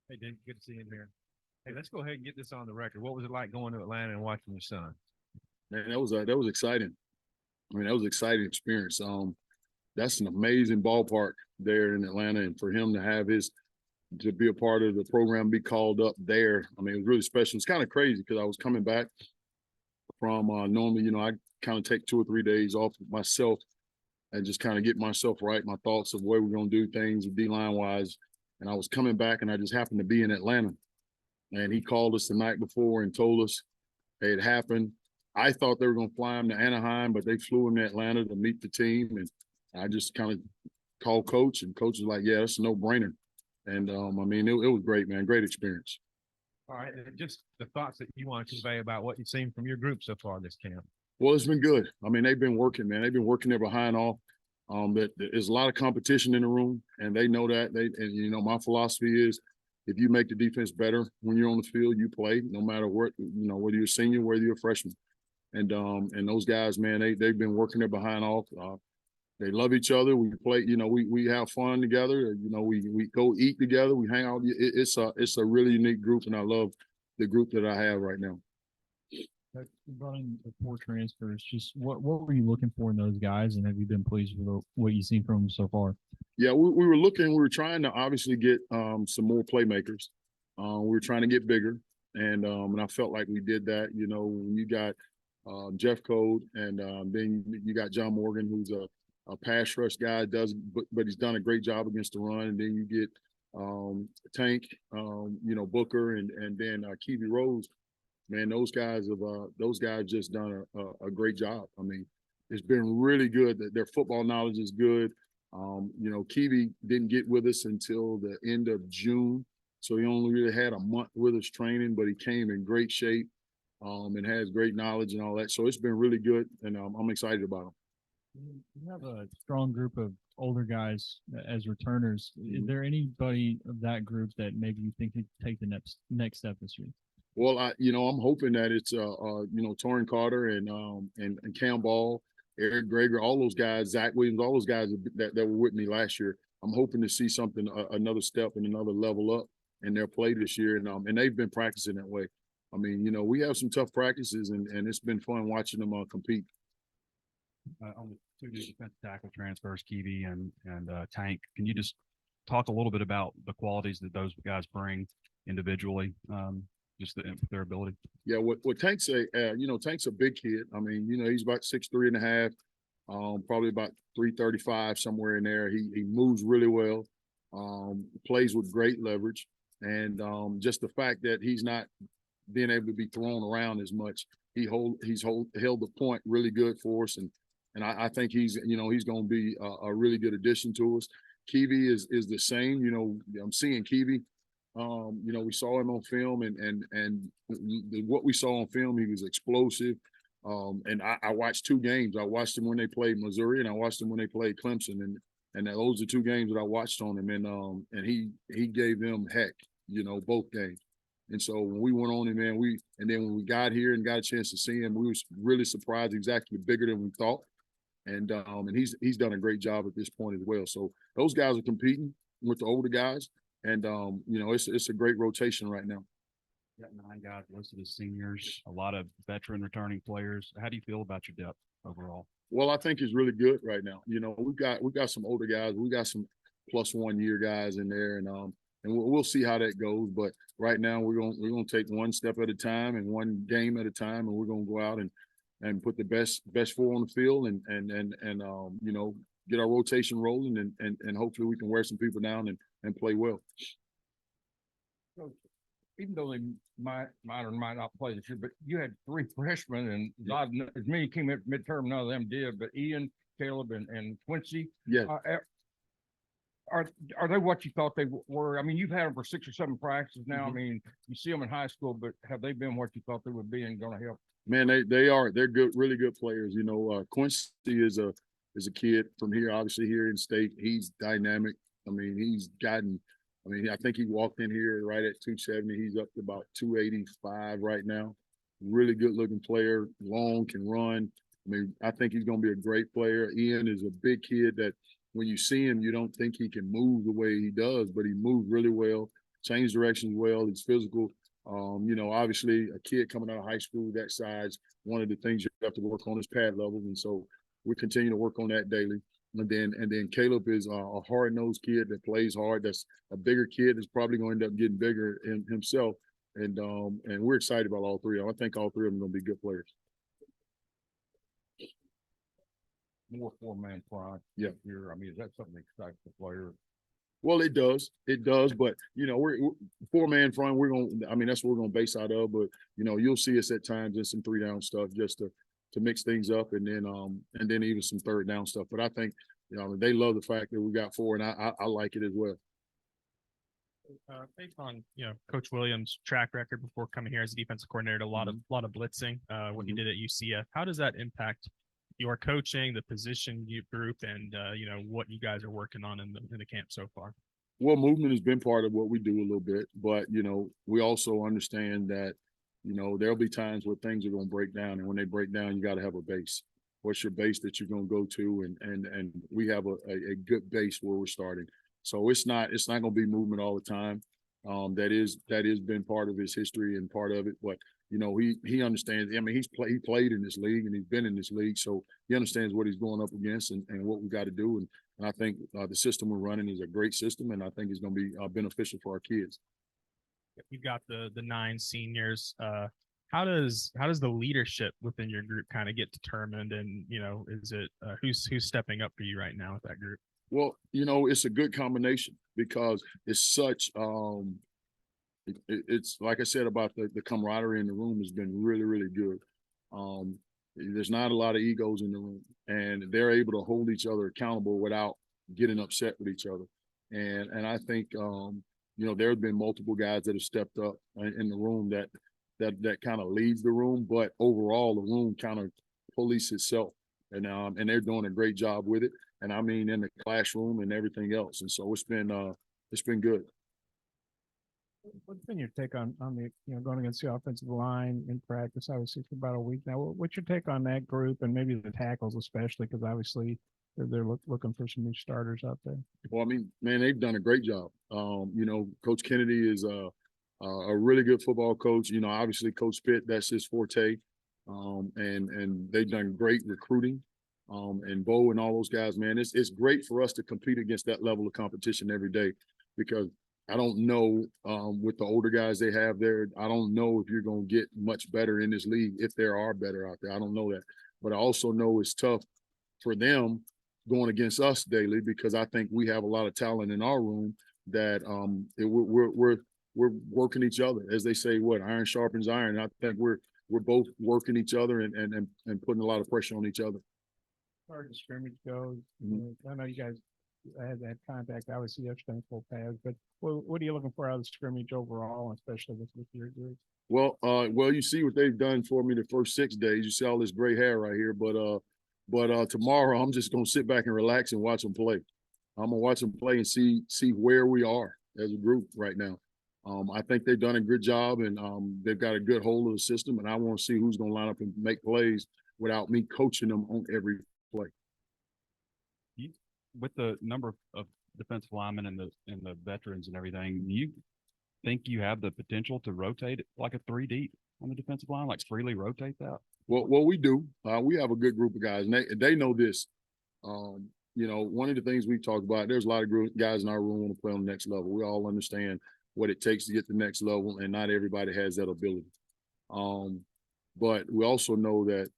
Hey, Deke, good to see you in here. Hey, let's go ahead and get this on the record. What was it like going to Atlanta and watching your son? Man, that was exciting. I mean, that was an exciting experience. That's an amazing ballpark there in Atlanta, and for him to have his to be a part of the program, be called up there. I mean, it was really special. It's kind of crazy because I was coming back from normally, I kind of take 2 or 3 days off myself and just kind of get myself right, my thoughts of where we're gonna do things D line wise. And I was coming back, and I just happened to be in Atlanta, and he called us the night before and told us it had happened. I thought they were going to fly him to Anaheim, but they flew him to Atlanta to meet the team. And I just kind of called coach, and coach was like, yeah, it's a no-brainer. And, I mean, it was great, man. Great experience. All right, and just the thoughts that you want to convey about what you've seen from your group so far this camp. Well, it's been good. I mean, they've been working, man. They've been working their behind off. There's a lot of competition in the room, and they know that. My philosophy is if you make the defense better when you're on the field, you play, no matter what, whether you're a senior, whether you're a freshman. And those guys, man, they've been working their behind off. They love each other. We play, we have fun together. We go eat together. We hang out. It's a really unique group, and I love the group that I have right now. Running the four transfers, just what were you looking for in those guys, and have you been pleased with what you've seen from them so far? Yeah, we were trying to obviously get some more playmakers. We were trying to get bigger, and I felt like we did that. When you got Jeff Code, and then you got John Morgan, who's a pass rush guy, but he's done a great job against the run. And then you get Tank, Booker, and then Kiwi Rose. Man, those guys just done a great job. I mean, it's been really good. That their football knowledge is good. Kiwi didn't get with us until the end of June, so he only really had a month with us training, but he came in great shape and has great knowledge and all that. So it's been really good, and I'm excited about him. You have a strong group of older guys as returners. Is there anybody of that group that maybe you think could take the next step this year? Well, I'm hoping that it's Torrin Carter and Cam Ball, Eric Greger, all those guys, Zach Williams, all those guys that were with me last year. I'm hoping to see something, another step and another level up in their play this year, and they've been practicing that way. I mean, we have some tough practices, and it's been fun watching them compete. On the two new defensive tackle transfers, Kiwi and Tank, can you just talk a little bit about the qualities that those guys bring individually? Just their ability. Yeah, what Tank's Tank's a big kid. I mean, he's about 6'3.5", probably about 335, somewhere in there. He moves really well, plays with great leverage, and just the fact that he's not being able to be thrown around as much. Held the point really good for us, and I think he's going to be a really good addition to us. Kiwi is the same. I'm seeing Kiwi. We saw him on film, and what we saw on film, he was explosive. And I watched 2 games. I watched him when they played Missouri, and I watched him when they played Clemson, and those are 2 games that I watched on him, and he gave them heck, both games. And so when we went on him, man, and then when we got here and got a chance to see him, we was really surprised. He's actually bigger than we thought, and he's done a great job at this point as well. So those guys are competing with the older guys. And it's a great rotation right now. Got 9 guys listed as seniors, a lot of veteran returning players. How do you feel about your depth overall? Well, I think it's really good right now. We've got some older guys. We got some plus 1 year guys in there, and we'll see how that goes. But right now, we're gonna take one step at a time and one game at a time, and we're gonna go out and put the best 4 on the field, and get our rotation rolling, and hopefully we can wear some people down and play well. So, even though they might or might not play this year, but you had 3 freshmen, and as many came at midterm, none of them did. But Ian, Caleb, and Quincy, yeah, are they what you thought they were? I mean, you've had them for 6 or 7 practices now. I mean, you see them in high school, but have they been what you thought they would be and going to help? Man, they are. They're good, really good players. Quincy is a kid from here, obviously here in state. He's dynamic. I mean, I think he walked in here right at 270. He's up to about 285 right now. Really good looking player, long, can run. I mean, I think he's going to be a great player. Ian is a big kid that when you see him, you don't think he can move the way he does, but he moves really well. changed directions well. He's physical. You know, obviously a kid coming out of high school that size, one of the things you have to work on is pad levels. And so we continue to work on that daily. And then Caleb is a hard-nosed kid that plays hard. That's a bigger kid that's probably going to end up getting bigger in himself. And we're excited about all three of them. I think all three of them are going to be good players. More four-man front. Yeah. Here, I mean, is that something that excites the player? Well, it does. But, you know, we're four-man front. I mean, that's what we're going to base out of. But, you know, you'll see us at times in some three-down stuff just to mix things up, and then even some third-down stuff. But I think, you know, they love the fact that we got four, and I like it as well. Based on Coach Williams' track record before coming here as a defensive coordinator, a lot of blitzing. What he did at UCF. How does that impact your coaching, the position group, and what you guys are working on in the camp so far? Well, movement has been part of what we do a little bit, but we also understand that there'll be times where things are going to break down, and when they break down, you got to have a base. What's your base that you're going to go to, and we have a good base where we're starting. So it's not going to be movement all the time. That has been part of his history and part of it, but he understands. I mean, he played in this league and he's been in this league, so he understands what he's going up against and what we got to do. And I think the system we're running is a great system, and I think it's going to be beneficial for our kids. You've got the 9 seniors. How does the leadership within your group kind of get determined? And is it who's stepping up for you right now with that group? Well, it's a good combination because it's such it's like I said about the camaraderie in the room has been really, really good. There's not a lot of egos in the room, and they're able to hold each other accountable without getting upset with each other. And I think there have been multiple guys that have stepped up in the room that kind of leads the room, but overall the room kind of polices itself, and they're doing a great job with it. And I mean, in the classroom and everything else. And so it's been good. What's been your take on the going against the offensive line in practice? Obviously, for about a week now. What's your take on that group and maybe the tackles, especially because obviously they're looking for some new starters out there? Well, I mean, man, they've done a great job. Coach Kennedy is a really good football coach. Obviously, Coach Pitt, that's his forte, and they've done great recruiting. And Bo and all those guys, man, it's great for us to compete against that level of competition every day, because I don't know with the older guys they have there, I don't know if you're going to get much better in this league, if there are better out there. I don't know that. But I also know it's tough for them going against us daily, because I think we have a lot of talent in our room that we're working each other. As they say, iron sharpens iron. I think we're both working each other and putting a lot of pressure on each other. As far as the scrimmage goes, I know you guys had that contact, obviously yesterday, full pads, but what are you looking for out of the scrimmage overall, especially with your group? Well, you see what they've done for me the first 6 days. You see all this gray hair right here, but tomorrow I'm just gonna sit back and relax and watch them play. I'm gonna watch them play and see where we are as a group right now. I think they've done a good job, and they've got a good hold of the system, and I want to see who's gonna line up and make plays without me coaching them on every play. With the number of defensive linemen and the veterans and everything, do you think you have the potential to rotate it like a 3 deep on the defensive line, like freely rotate that? Well, we do. We have a good group of guys, and they know this. One of the things we talk about, there's a lot of guys in our room want to play on the next level. We all understand what it takes to get to the next level, and not everybody has that ability. But we also know that,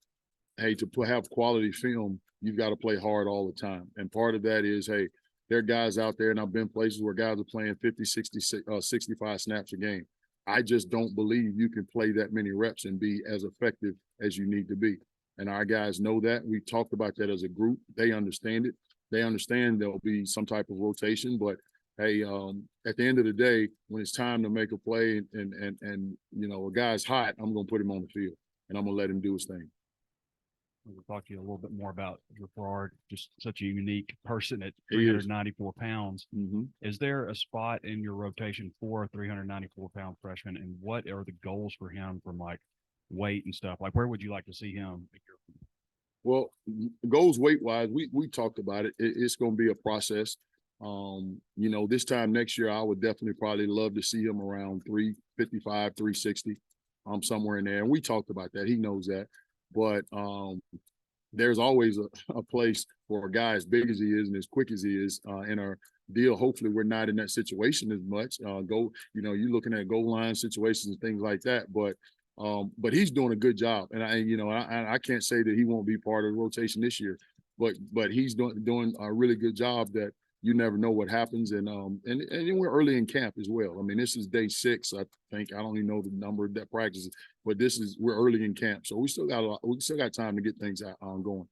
hey, to have quality film, you've got to play hard all the time. And part of that is, hey, there are guys out there, and I've been places where guys are playing 50, 60, 65 snaps a game. I just don't believe you can play that many reps and be as effective as you need to be. And our guys know that. We talked about that as a group. They understand it. They understand there'll be some type of rotation, but hey, at the end of the day, when it's time to make a play and a guy's hot, I'm going to put him on the field, and I'm going to let him do his thing. We'll talk to you a little bit more about Gerard, just such a unique person at 394 pounds. Mm-hmm. Is there a spot in your rotation for a 394-pound freshman, and what are the goals for him from like weight and stuff? Like, where would you like to see him? Well, goals weight-wise, we talked about it. It's going to be a process. You know, this time next year, I would definitely probably love to see him around 355, 360, somewhere in there. And we talked about that. He knows that. But there's always a place for a guy as big as he is and as quick as he is in our deal. Hopefully we're not in that situation as much. You know, you're looking at goal line situations and things like that. But he's doing a good job. And I can't say that he won't be part of the rotation this year, but he's doing a really good job that you never know what happens. And we're early in camp as well. I mean, this is day 6, I think. I don't even know the number of that practices, but we're early in camp. So we still got time to get things going.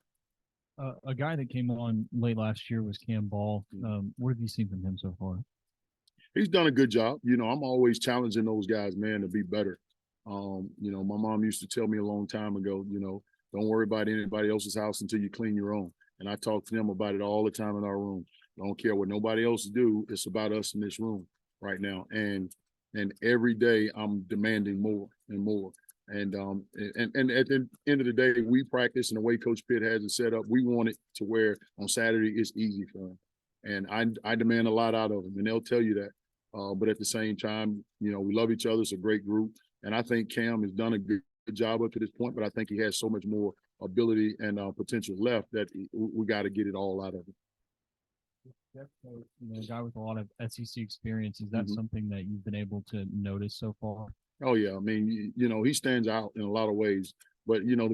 A guy that came on late last year was Cam Ball. What have you seen from him so far? He's done a good job. You know, I'm always challenging those guys, man, to be better. You know, my mom used to tell me a long time ago, you know, don't worry about anybody else's house until you clean your own. And I talk to them about it all the time in our room. I don't care what nobody else do. It's about us in this room right now. And every day I'm demanding more and more. And at the end of the day, we practice, and the way Coach Pitt has it set up, we want it to where on Saturday it's easy for them. And I demand a lot out of them, and they'll tell you that. But at the same time, you know, we love each other. It's a great group. And I think Cam has done a good job up to this point, but I think he has so much more ability and potential left that we got to get it all out of him. You know, a guy with a lot of SEC experience. Is that Mhm. something that you've been able to notice so far? Oh yeah, I mean, you know, he stands out in a lot of ways. But you know,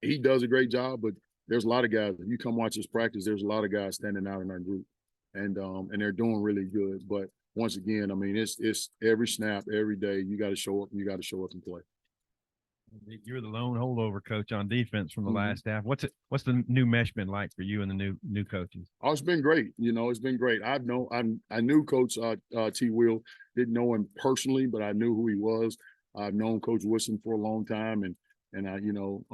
he does a great job. But there's a lot of guys. If you come watch his practice, there's a lot of guys standing out in our group, and they're doing really good. But once again, I mean, it's every snap, every day. You got to show up. You got to show up and play. You're the lone holdover coach on defense from the Mhm. last half. What's the new mesh been like for you and the new coaches? Oh, it's been great. You know, it's been great. I knew Coach T. Will, didn't know him personally, but I knew who he was. I've known Coach Wilson for a long time, and I, you know,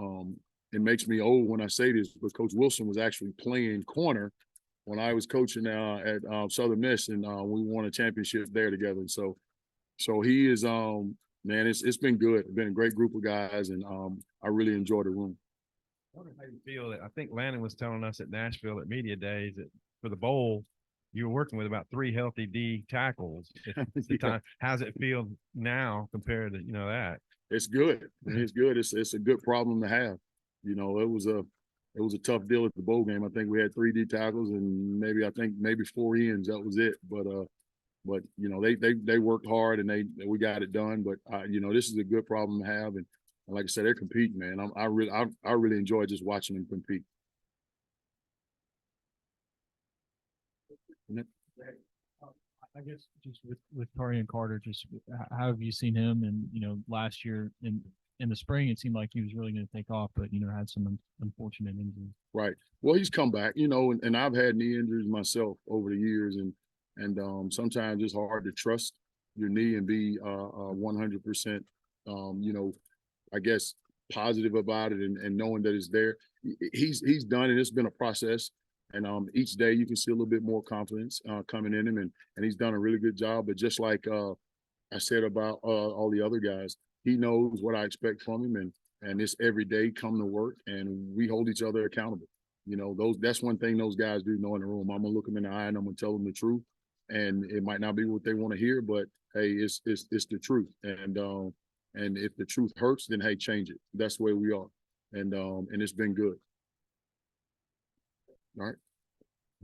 it makes me old when I say this, but Coach Wilson was actually playing corner when I was coaching at Southern Miss, and we won a championship there together. So he is man, it's been good. It's been a great group of guys, and I really enjoy the room. I wonder how you feel that I think Landon was telling us at Nashville at media days that for the bowl, you were working with about 3 healthy D tackles at the time. How's it feel now compared to, you know, that? It's good. It's good. It's a good problem to have. You know, it was a tough deal at the bowl game. I think we had 3 D tackles and maybe 4 ends. That was it. But you know, they worked hard and we got it done. But you know, this is a good problem to have. And like I said, they're competing, man. I really enjoy just watching them compete. I guess just with Tarian Carter, just how have you seen him? And you know, last year in the spring, it seemed like he was really going to take off, but you know, had some unfortunate injuries. Right. Well, he's come back, you know, and I've had knee injuries myself over the years, and sometimes it's hard to trust your knee and be 100%, you know, I guess positive about it and knowing that it's there. He's done it. It's been a process. And each day you can see a little bit more confidence coming in him, and he's done a really good job. But just like I said about all the other guys, he knows what I expect from him, and it's every day come to work, and we hold each other accountable. You know, that's one thing those guys do know in the room. I'm gonna look them in the eye and I'm gonna tell them the truth, and it might not be what they want to hear, but hey, it's the truth. And if the truth hurts, then hey, change it. That's the way we are, and it's been good. All right.